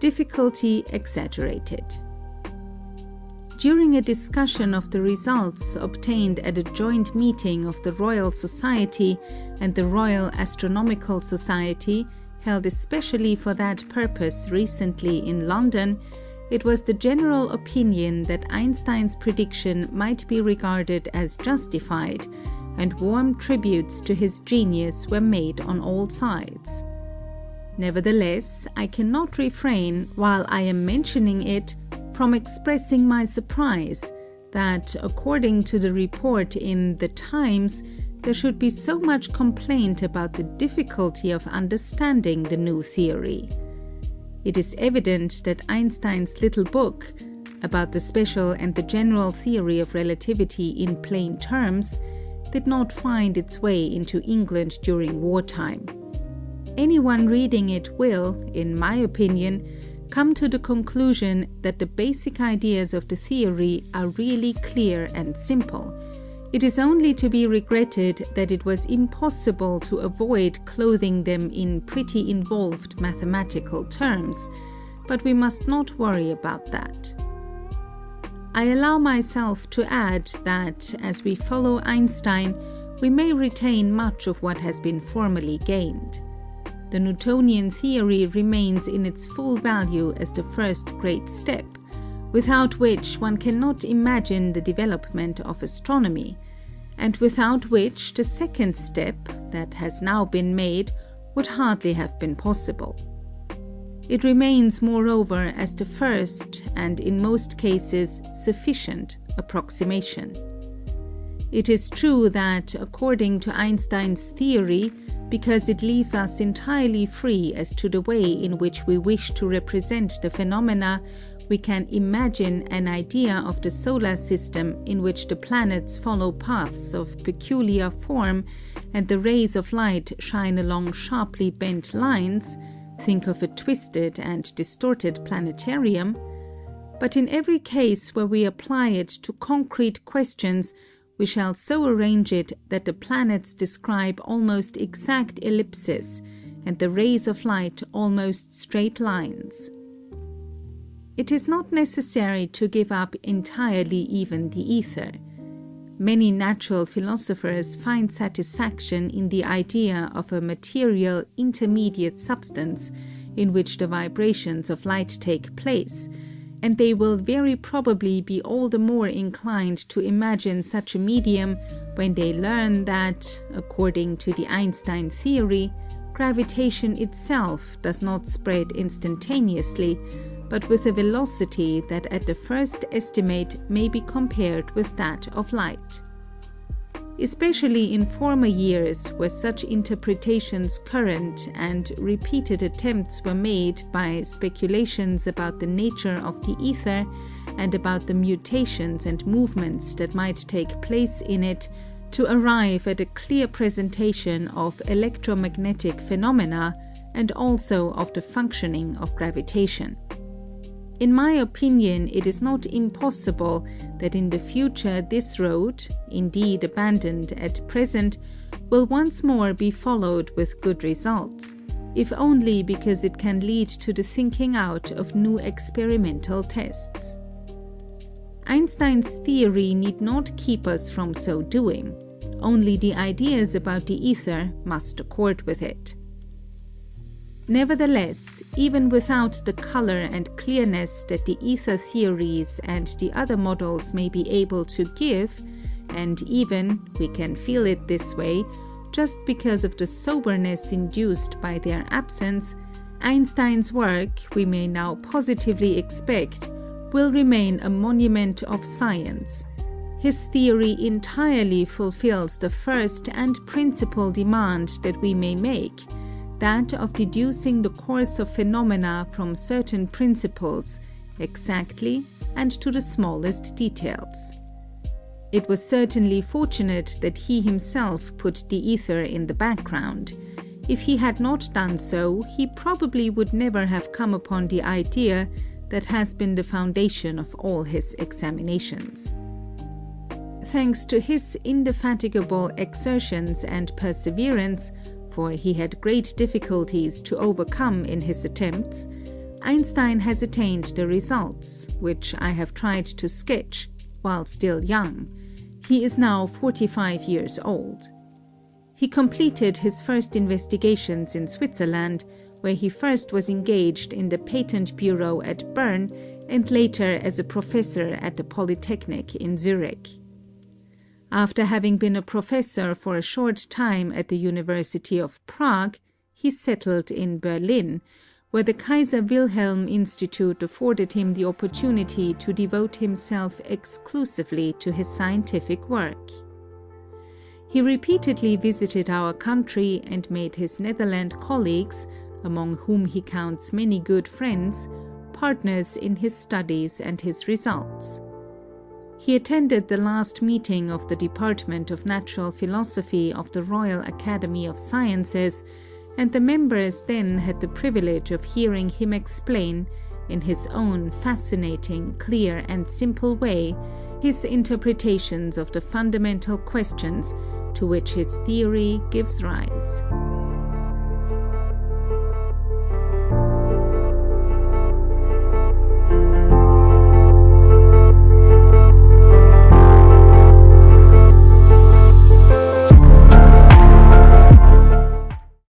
difficulty exaggerated. During a discussion of the results obtained at a joint meeting of the Royal Society and the Royal Astronomical Society, held especially for that purpose recently in London, it was the general opinion that Einstein's prediction might be regarded as justified, and warm tributes to his genius were made on all sides. Nevertheless, I cannot refrain, while I am mentioning it, from expressing my surprise that, according to the report in The Times, there should be so much complaint about the difficulty of understanding the new theory. It is evident that Einstein's little book, about the special and the general theory of relativity in plain terms, did not find its way into England during wartime. Anyone reading it will, in my opinion, come to the conclusion that the basic ideas of the theory are really clear and simple. It is only to be regretted that it was impossible to avoid clothing them in pretty involved mathematical terms, but we must not worry about that. I allow myself to add that, as we follow Einstein, we may retain much of what has been formerly gained. The Newtonian theory remains in its full value as the first great step, without which one cannot imagine the development of astronomy, and without which the second step, that has now been made, would hardly have been possible. It remains, moreover, as the first, and in most cases sufficient, approximation. It is true that, according to Einstein's theory, because it leaves us entirely free as to the way in which we wish to represent the phenomena, we can imagine an idea of the solar system in which the planets follow paths of peculiar form and the rays of light shine along sharply bent lines. Think of a twisted and distorted planetarium. But in every case where we apply it to concrete questions, we shall so arrange it that the planets describe almost exact ellipses, and the rays of light almost straight lines. It is not necessary to give up entirely even the ether. Many natural philosophers find satisfaction in the idea of a material intermediate substance in which the vibrations of light take place, and they will very probably be all the more inclined to imagine such a medium when they learn that, according to the Einstein theory, gravitation itself does not spread instantaneously, but with a velocity that at the first estimate may be compared with that of light. Especially in former years, where such interpretations current and repeated attempts were made by speculations about the nature of the ether and about the mutations and movements that might take place in it, to arrive at a clear presentation of electromagnetic phenomena and also of the functioning of gravitation. In my opinion, it is not impossible that in the future this road, indeed abandoned at present, will once more be followed with good results, if only because it can lead to the thinking out of new experimental tests. Einstein's theory need not keep us from so doing, only the ideas about the ether must accord with it. Nevertheless, even without the color and clearness that the ether theories and the other models may be able to give, and even, we can feel it this way, just because of the soberness induced by their absence, Einstein's work, we may now positively expect, will remain a monument of science. His theory entirely fulfills the first and principal demand that we may make, that of deducing the course of phenomena from certain principles, exactly and to the smallest details. It was certainly fortunate that he himself put the ether in the background. If he had not done so, he probably would never have come upon the idea that has been the foundation of all his examinations. Thanks to his indefatigable exertions and perseverance, for he had great difficulties to overcome in his attempts, Einstein has attained the results, which I have tried to sketch, while still young. He is now 45 years old. He completed his first investigations in Switzerland, where he first was engaged in the Patent Bureau at Bern and later as a professor at the Polytechnic in Zurich. After having been a professor for a short time at the University of Prague, he settled in Berlin, where the Kaiser Wilhelm Institute afforded him the opportunity to devote himself exclusively to his scientific work. He repeatedly visited our country and made his Netherlands colleagues, among whom he counts many good friends, partners in his studies and his results. He attended the last meeting of the Department of Natural Philosophy of the Royal Academy of Sciences, and the members then had the privilege of hearing him explain, in his own fascinating, clear, and simple way, his interpretations of the fundamental questions to which his theory gives rise.